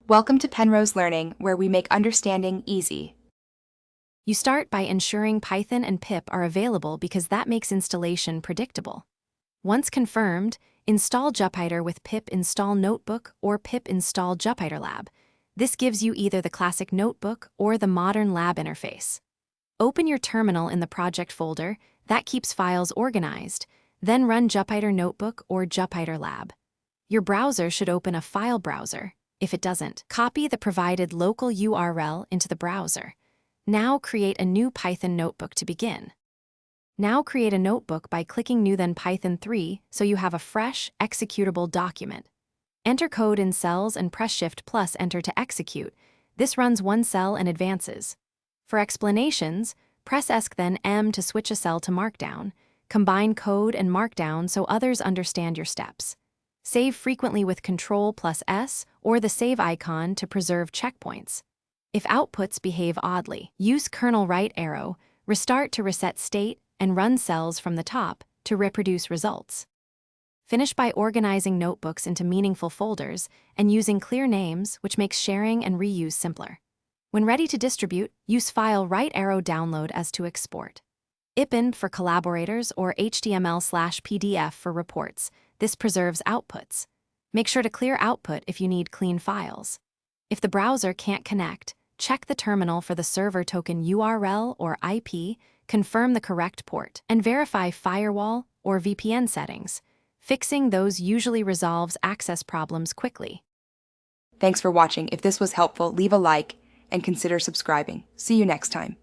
Welcome to Penrose Learning, where we make understanding easy. You start by ensuring Python and pip are available because that makes installation predictable. Once confirmed, install Jupyter with pip install Notebook or pip install Jupyter Lab. This gives you either the classic notebook or the modern lab interface. Open your terminal in the project folder. That keeps files organized. Then run Jupyter Notebook or Jupyter Lab. Your browser should open a file browser. If it doesn't, copy the provided local URL into the browser. Now create a new Python notebook to begin. Now create a notebook by clicking New then Python 3 so you have a fresh, executable document. Enter code in cells and press Shift plus Enter to execute. This runs one cell and advances. For explanations, press ESC then M to switch a cell to Markdown. Combine code and Markdown so others understand your steps. Save frequently with Ctrl plus S or the save icon to preserve checkpoints. If outputs behave oddly, use kernel right arrow, restart to reset state, and run cells from the top to reproduce results. Finish by organizing notebooks into meaningful folders and using clear names, which makes sharing and reuse simpler. When ready to distribute, use file right arrow download as to export. IPN for collaborators or HTML/PDF for reports. This preserves outputs. Make sure to clear output if you need clean files. If the browser can't connect, check the terminal for the server token URL or IP, confirm the correct port, and verify firewall or VPN settings. Fixing those usually resolves access problems quickly. Thanks for watching. If this was helpful, leave a like and consider subscribing. See you next time.